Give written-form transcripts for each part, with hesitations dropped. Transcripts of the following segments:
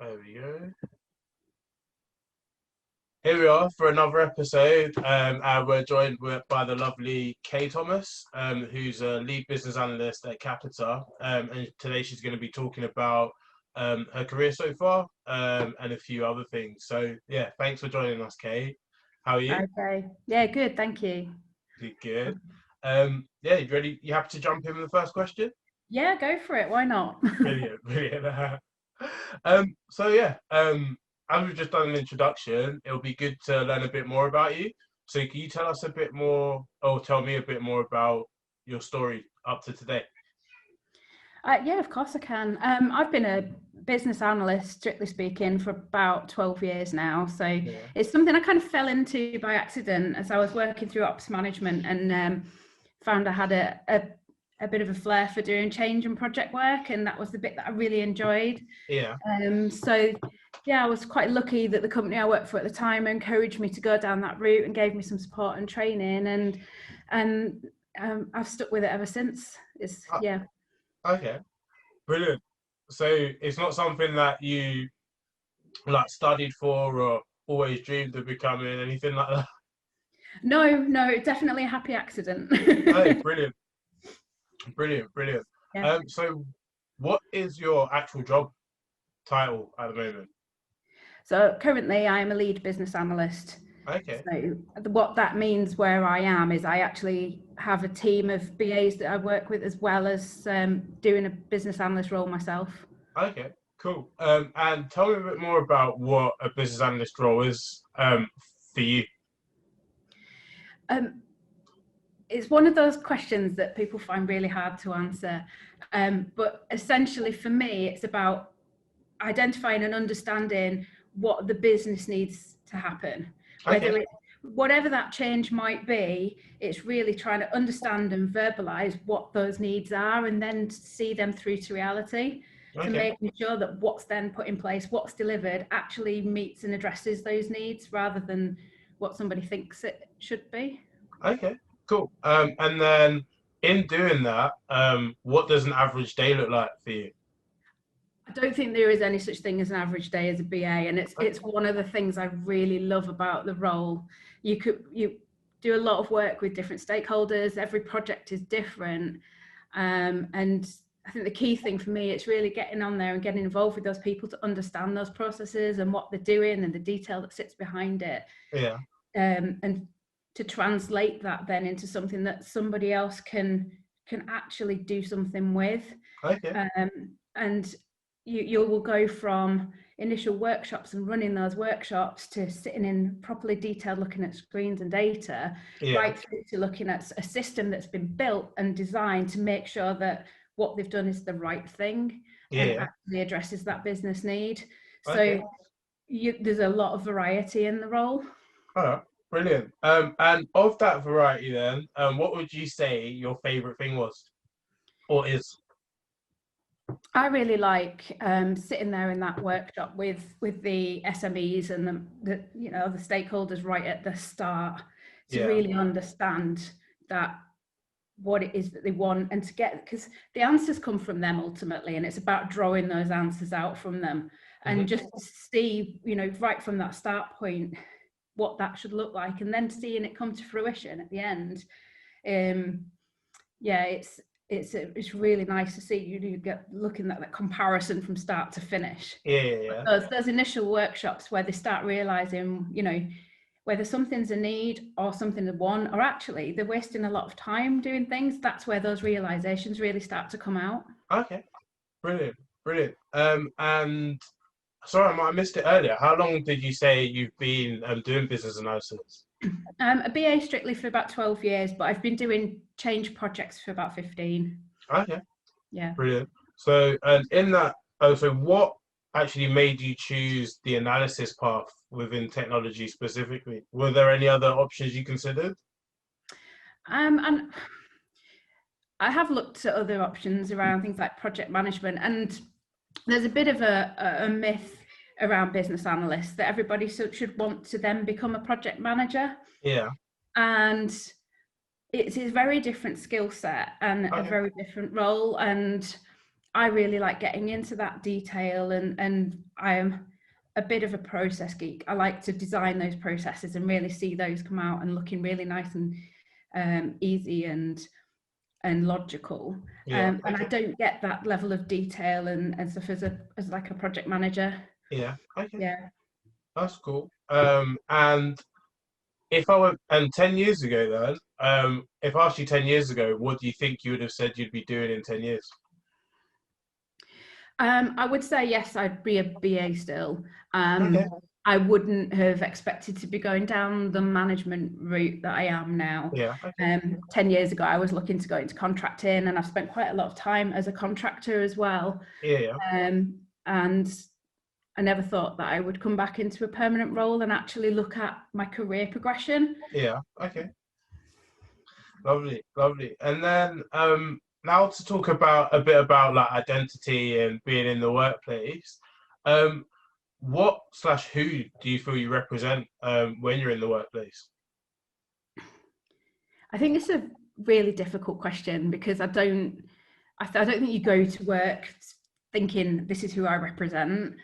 There we go. Here we are for another episode, and we're joined by the lovely Kay Thomas, who's a lead business analyst at Capita. And today she's going to be talking about her career so far and a few other things. So, yeah, thanks for joining us, Kay. How are you? Okay. Yeah, good. Thank you. Good. Yeah, you ready? You happy to jump in with the first question? Yeah, go for it. Why not? Brilliant, brilliant. As we've just done an introduction, it'll be good to learn a bit more about you. So can you tell us a bit more, or tell me a bit more about your story up to today? Yeah, of course I can. I've been a business analyst, strictly speaking, for about 12 years now. So It's something I kind of fell into by accident as I was working through ops management and found I had a bit of a flair for doing change and project work, and that was the bit that I really enjoyed. I was quite lucky that the company I worked for at the time encouraged me to go down that route and gave me some support and training, and I've stuck with it ever since. Okay, brilliant. So it's not something that you like studied for or always dreamed of becoming, anything like that? No, definitely a happy accident. Oh, brilliant. Yeah. So what is your actual job title at the moment? So currently I'm a lead business analyst. Okay. So what that means where I am is I actually have a team of BAs that I work with, as well as doing a business analyst role myself. Okay, cool. And tell me a bit more about what a business analyst role is for you. It's one of those questions that people find really hard to answer. But essentially for me, it's about identifying and understanding what the business needs to happen. Whatever that change might be, it's really trying to understand and verbalize what those needs are and then see them through to reality, to making sure that what's then put in place, what's delivered, actually meets and addresses those needs rather than what somebody thinks it should be. Okay, cool. And then in doing that, what does an average day look like for you? I don't think there is any such thing as an average day as a BA, and it's one of the things I really love about the role. You do a lot of work with different stakeholders. Every project is different, and I think the key thing for me, it's really getting on there and getting involved with those people to understand those processes and what they're doing and the detail that sits behind it. Yeah. And to translate that then into something that somebody else can actually do something with. Okay. And you will go from initial workshops and running those workshops to sitting in properly detailed, looking at screens and data, right through to looking at a system that's been built and designed to make sure that what they've done is the right thing and actually addresses that business need. So there's a lot of variety in the role. All right, brilliant. And of that variety then, what would you say your favorite thing was or is? I really like sitting there in that workshop with the SMEs and the stakeholders right at the start to really understand that what it is that they want and to get, because the answers come from them ultimately, and it's about drawing those answers out from them and just see, right from that start point what that should look like, and then seeing it come to fruition at the end. It's really nice to see you get looking at that comparison from start to finish. Those initial workshops where they start realizing, whether something's a need or something they want, or actually they're wasting a lot of time doing things. That's where those realizations really start to come out. Okay, brilliant. And sorry, I missed it earlier. How long did you say you've been doing business analysis? A BA strictly for about 12 years, but I've been doing change projects for about 15. Okay. Yeah. Brilliant. So, and in that, so what actually made you choose the analysis path within technology specifically? Were there any other options you considered? And I have looked at other options around things like project management, and there's a bit of a myth around business analysts that everybody should want to then become a project manager. Yeah. And it's a very different skill set and a very different role. And I really like getting into that detail, and I am a bit of a process geek. I like to design those processes and really see those come out and looking really nice and easy and logical. Yeah. And I Okay. don't get that level of detail and stuff as like a project manager. Yeah. Okay. Yeah. That's cool. And if I were, and 10 years ago then, if I asked you 10 years ago, what do you think you would have said you'd be doing in 10 years? I would say yes, I'd be a BA still. Okay. I wouldn't have expected to be going down the management route that I am now. Yeah. Okay. 10 years ago, I was looking to go into contracting, and I've spent quite a lot of time as a contractor as well. Yeah. Yeah. And I never thought that I would come back into a permanent role and actually look at my career progression. Yeah. Okay. Lovely. Lovely. And then now to talk about a bit about like identity and being in the workplace. Um, what slash who do you feel you represent when you're in the workplace? I think it's a really difficult question because I don't think you go to work thinking this is who I represent.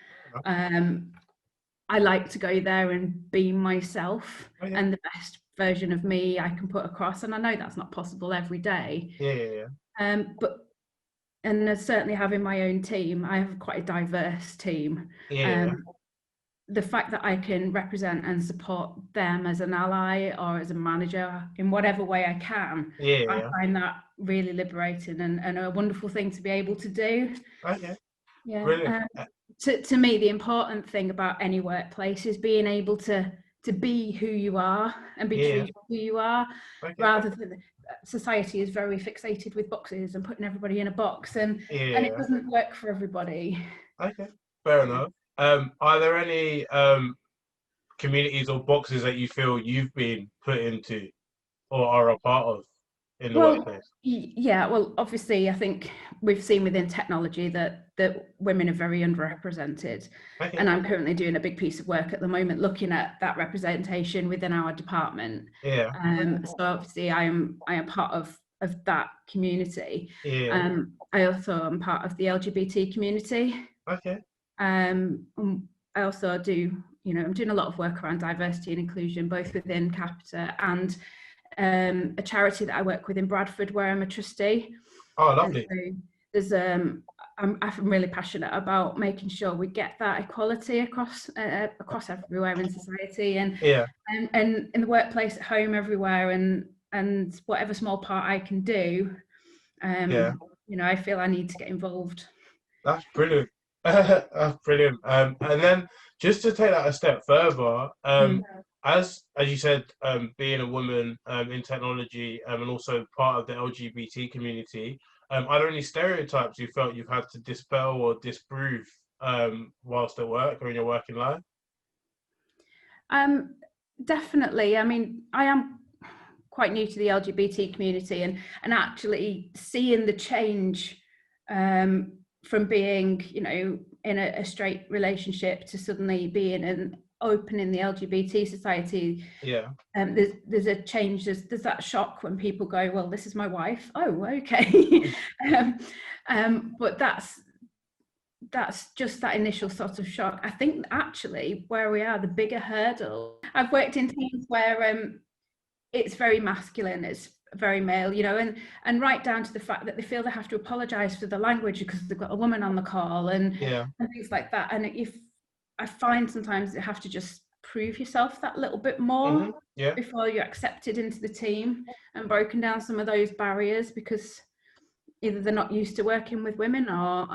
I like to go there and be myself and the best version of me I can put across. And I know that's not possible every day. Yeah. But certainly having my own team, I have quite a diverse team. Yeah. The fact that I can represent and support them as an ally or as a manager in whatever way I can, I find that really liberating and a wonderful thing to be able to do. Okay. Yeah. Brilliant. To me, the important thing about any workplace is being able to be who you are and be true to who you are, rather than society is very fixated with boxes and putting everybody in a box, and it doesn't work for everybody. Okay, fair enough. Are there any communities or boxes that you feel you've been put into or are a part of in the workplace? Yeah, well, obviously, I think we've seen within technology that women are very underrepresented. Okay. And I'm currently doing a big piece of work at the moment looking at that representation within our department. Yeah. So obviously, I am part of that community. Yeah. I also am part of the LGBT community. Okay. I also do, I'm doing a lot of work around diversity and inclusion, both within Capita and a charity that I work with in Bradford, where I'm a trustee. Oh, lovely. So there's I'm really passionate about making sure we get that equality across everywhere in society, and in the workplace, at home, everywhere, and whatever small part I can do. I feel I need to get involved. That's brilliant. That's brilliant. And then just to take that a step further, as you said, being a woman in technology and also part of the LGBT community, are there any stereotypes you felt you've had to dispel or disprove whilst at work or in your working life? Definitely. I mean, I am quite new to the LGBT community, and actually seeing the change from being, in a straight relationship to suddenly being open in the LGBT society. Yeah. There's a change. There's that shock when people go, well, this is my wife. Oh, okay. But that's just that initial sort of shock. I think actually where we are, the bigger hurdle. I've worked in teams where it's very masculine, it's very male, and right down to the fact that they feel they have to apologize for the language because they've got a woman on the call and things like that. And if I find sometimes you have to just prove yourself that little bit more before you're accepted into the team and broken down some of those barriers, because either they're not used to working with women or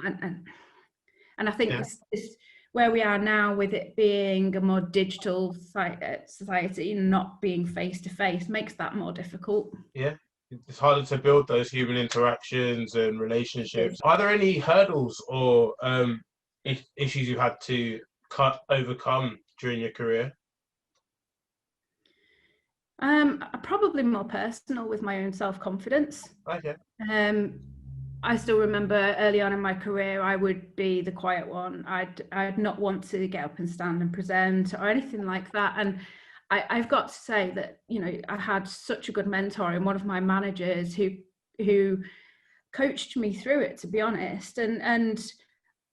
and I think this where we are now, with it being a more digital society, not being face-to-face, makes that more difficult. Yeah, it's harder to build those human interactions and relationships. Are there any hurdles or issues you had to overcome during your career? Probably more personal, with my own self-confidence. Okay. I still remember early on in my career, I would be the quiet one. I'd not want to get up and stand and present or anything like that. And I've got to say that, I had such a good mentor in one of my managers who coached me through it, to be honest. And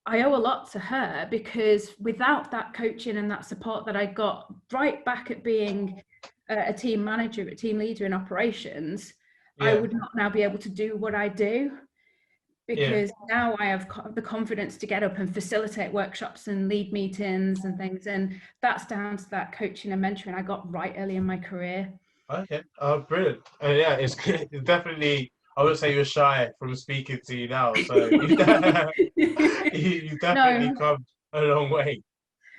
I owe a lot to her, because without that coaching and that support that I got right back at being a team manager, a team leader in operations, I would not now be able to do what I do, because now I have the confidence to get up and facilitate workshops and lead meetings and things. And that's down to that coaching and mentoring I got right early in my career. Okay, brilliant. Yeah, it's definitely, I would say you're shy from speaking to you now, so you've definitely come a long way.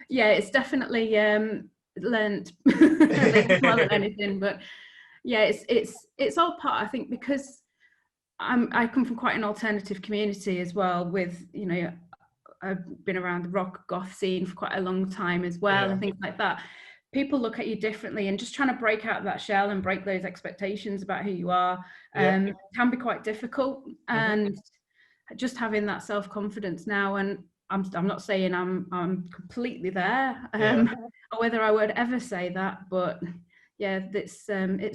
Yeah, it's definitely learned more than anything, but yeah, it's all part, I think, because I come from quite an alternative community as well, with, you know, I've been around the rock goth scene for quite a long time as well, and things like that. People look at you differently, and just trying to break out of that shell and break those expectations about who you are can be quite difficult. And just having that self-confidence now, and I'm not saying I'm completely there, or whether I would ever say that, but yeah, it's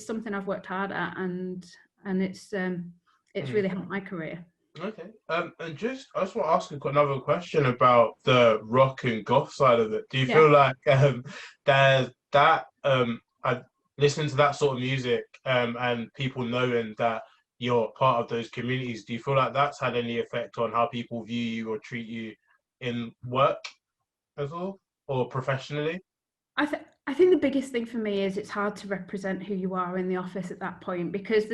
something I've worked hard at, and it's really helped my career. Okay. And I just want to ask another question about the rock and goth side of it. Do you feel like there's that listening to that sort of music and people knowing that you're part of those communities, do you feel like that's had any effect on how people view you or treat you in work as well, or professionally? I think the biggest thing for me is it's hard to represent who you are in the office at that point, because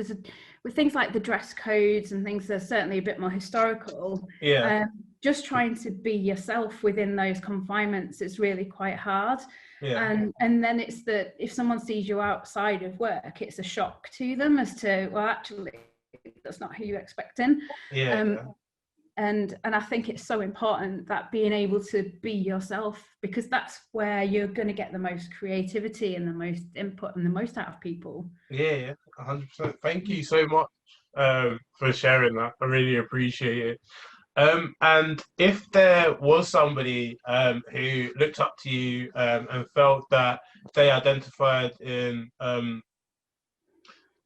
with things like the dress codes and things, they're certainly a bit more historical. Just trying to be yourself within those confinements is really quite hard. And then it's that if someone sees you outside of work, it's a shock to them as to, well, actually, that's not who you're expecting. And I think it's so important that being able to be yourself, because that's where you're going to get the most creativity and the most input and the most out of people. 100%. Thank you so much for sharing that. I really appreciate it. And if there was somebody who looked up to you and felt that they identified in the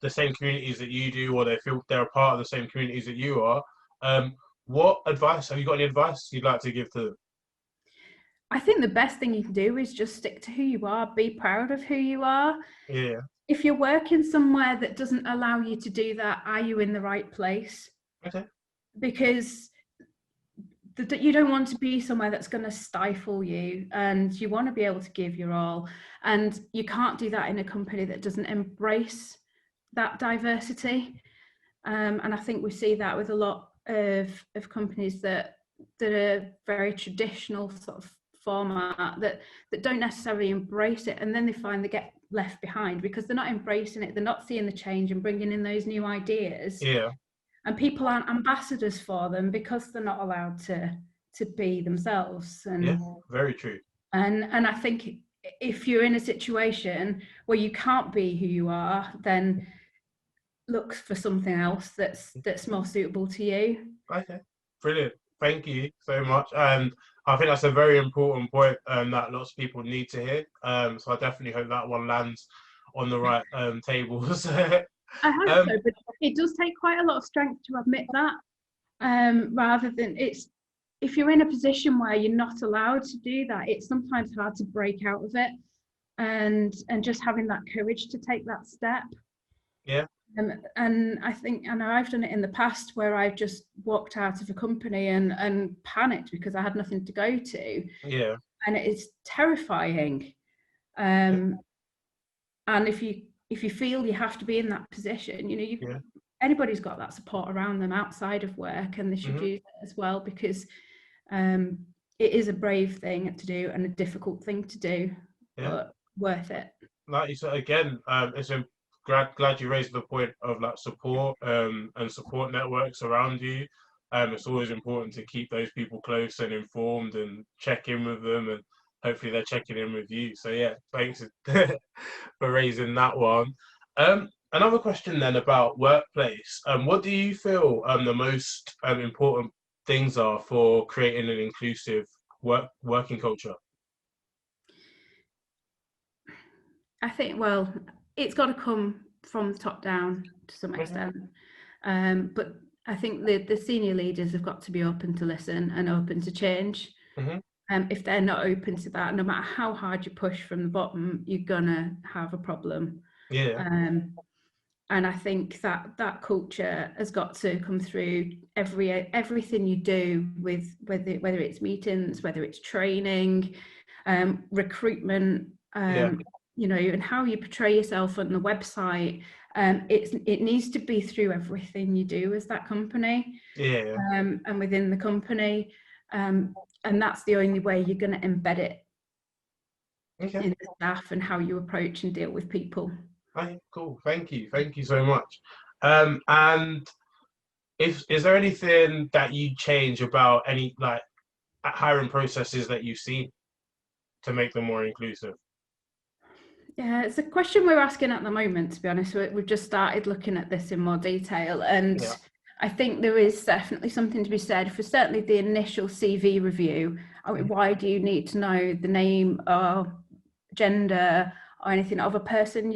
same communities that you do, or they feel they're a part of the same communities that you are, what advice, have you got any advice you'd like to give to them? I think the best thing you can do is just stick to who you are, be proud of who you are. If you're working somewhere that doesn't allow you to do that, are you in the right place? Because you don't want to be somewhere that's going to stifle you, and you want to be able to give your all. And you can't do that in a company that doesn't embrace that diversity. And I think we see that with a lot of companies that are very traditional sort of format, that don't necessarily embrace it, and then they find they get left behind because they're not embracing it, they're not seeing the change and bringing in those new ideas. And people aren't ambassadors for them because they're not allowed to be themselves. And very true. And I think if you're in a situation where you can't be who you are, then look for something else that's more suitable to you. Okay, brilliant. Thank you so much. And I think that's a very important point that lots of people need to hear. So I definitely hope that one lands on the right tables. I hope so, but it does take quite a lot of strength to admit that. Rather than if you're in a position where you're not allowed to do that, it's sometimes hard to break out of it, and just having that courage to take that step. And I think, I know I've done it in the past where I've just walked out of a company and panicked because I had nothing to go to. And it is terrifying. And if you feel you have to be in that position, you know, anybody's got that support around them outside of work, and they should use it as well, because it is a brave thing to do and a difficult thing to do, but worth it. Like you said, again, it's glad you raised the point of like support and support networks around you. It's always important to keep those people close and informed and check in with them, and hopefully they're checking in with you. So yeah, thanks for raising that one. Another question then about workplace. What do you feel the most important things are for creating an inclusive working culture? I think, well, it's got to come from the top down to some extent. But I think the senior leaders have got to be open to listen and open to change. Mm-hmm. If they're not open to that, no matter how hard you push from the bottom, you're gonna have a problem. Yeah. And I think that culture has got to come through everything you do, with whether it's meetings, whether it's training, recruitment, you know, and how you portray yourself on the website. It needs to be through everything you do as that company, and within the company, and that's the only way you're going to embed it in the staff and how you approach and deal with people. Okay, cool. Thank you so much. And is there anything that you change about any like hiring processes that you've seen to make them more inclusive? Yeah, it's a question we're asking at the moment, to be honest. We've just started looking at this in more detail, and I think there is definitely something to be said for certainly the initial CV review. I mean, why do you need to know the name or gender or anything of a person of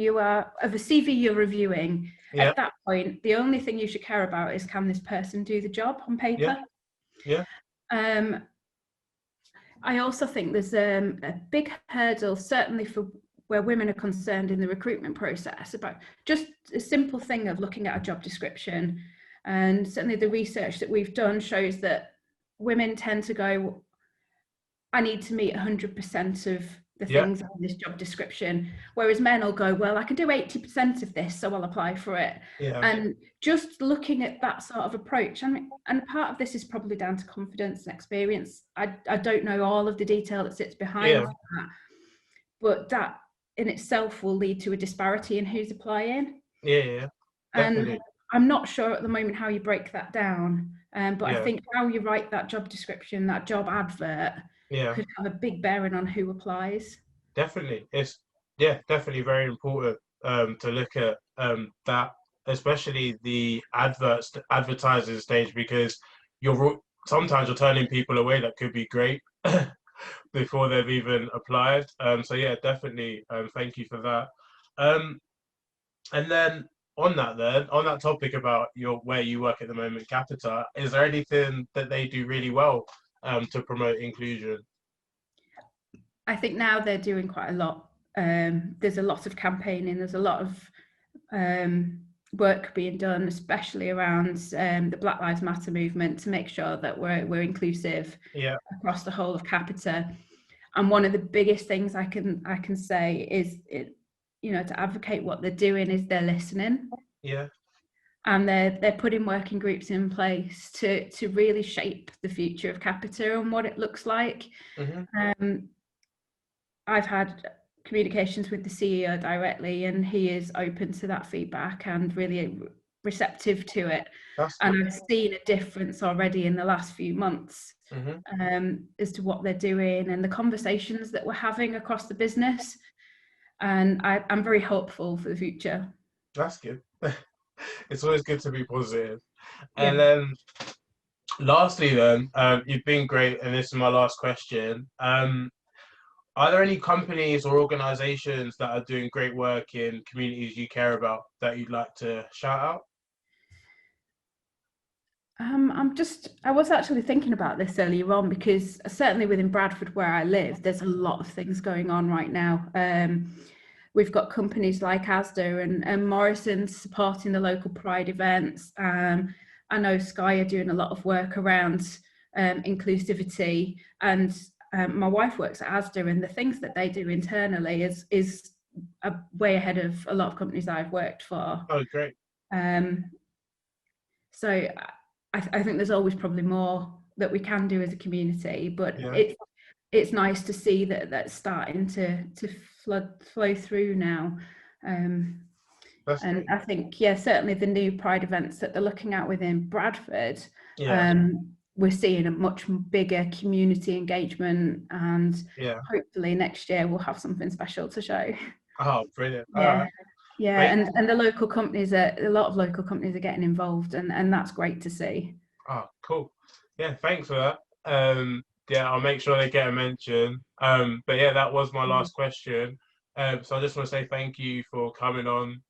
a CV you're reviewing? At that point, the only thing you should care about is, can this person do the job on paper? I also think there's a big hurdle, certainly for where women are concerned in the recruitment process, about just a simple thing of looking at a job description. And certainly the research that we've done shows that women tend to go, I need to meet 100% of the things on this job description, whereas men will go, well, I can do 80% of this, so I'll apply for it. And just looking at that sort of approach, I mean, and part of this is probably down to confidence and experience. I don't know all of the detail that sits behind that, but that in itself will lead to a disparity in who's applying. Definitely. And I'm not sure at the moment how you break that down, but I think how you write that job description, that job advert, could have a big bearing on who applies. Definitely. It's definitely very important to look at that, especially the advertising stage, because sometimes you're turning people away that could be great before they've even applied. So yeah, definitely. Thank you for that. And then on that topic about where you work at the moment, Capita, is there anything that they do really well to promote inclusion? I think now they're doing quite a lot. There's a lot of campaigning. There's a lot of work being done, especially around the Black Lives Matter movement, to make sure that we're inclusive across the whole of Capita. And one of the biggest things I can say is, to advocate what they're doing, is they're listening. And they're putting working groups in place to really shape the future of Capita and what it looks like. I've had communications with the CEO directly, and he is open to that feedback and really receptive to it. And I've seen a difference already in the last few months as to what they're doing and the conversations that we're having across the business. And I'm very hopeful for the future. That's good. It's always good to be positive. And then lastly then, you've been great, and this is my last question. Are there any companies or organizations that are doing great work in communities you care about that you'd like to shout out? I was actually thinking about this earlier on, because certainly within Bradford, where I live, there's a lot of things going on right now. We've got companies like Asda and Morrison's supporting the local Pride events. I know Sky are doing a lot of work around inclusivity, and my wife works at Asda, and the things that they do internally is way ahead of a lot of companies I've worked for. Oh, great. So I think there's always probably more that we can do as a community, but it's nice to see that that's starting to flow through now. And great. I think, certainly the new Pride events that they're looking at within Bradford, we're seeing a much bigger community engagement, and hopefully next year we'll have something special to show. Oh, brilliant. And the local companies, a lot of local companies are getting involved, and that's great to see. Oh, cool. Yeah, thanks for that. I'll make sure they get a mention. But that was my last question. So I just want to say thank you for coming on,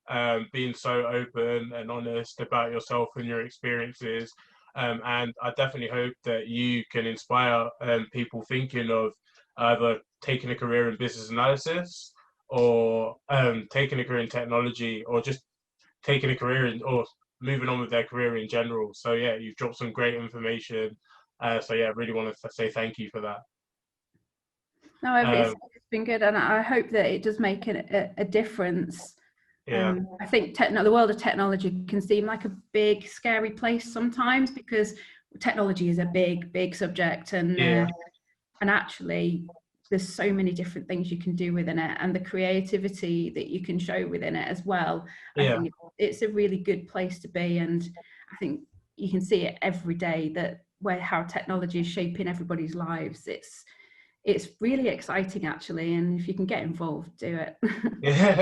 being so open and honest about yourself and your experiences. And I definitely hope that you can inspire people thinking of either taking a career in business analysis or taking a career in technology or just taking a career in or moving on with their career in general. So yeah, you've dropped some great information. So yeah, I really want to say thank you for that. No, it's been good, and I hope that it does make a difference. Yeah. I think the world of technology can seem like a big, scary place sometimes because technology is a big subject, and actually there's so many different things you can do within it, and the creativity that you can show within it as well. I think it's a really good place to be, and I think you can see it every day that how technology is shaping everybody's lives. It's really exciting actually, and if you can get involved, do it. Yeah.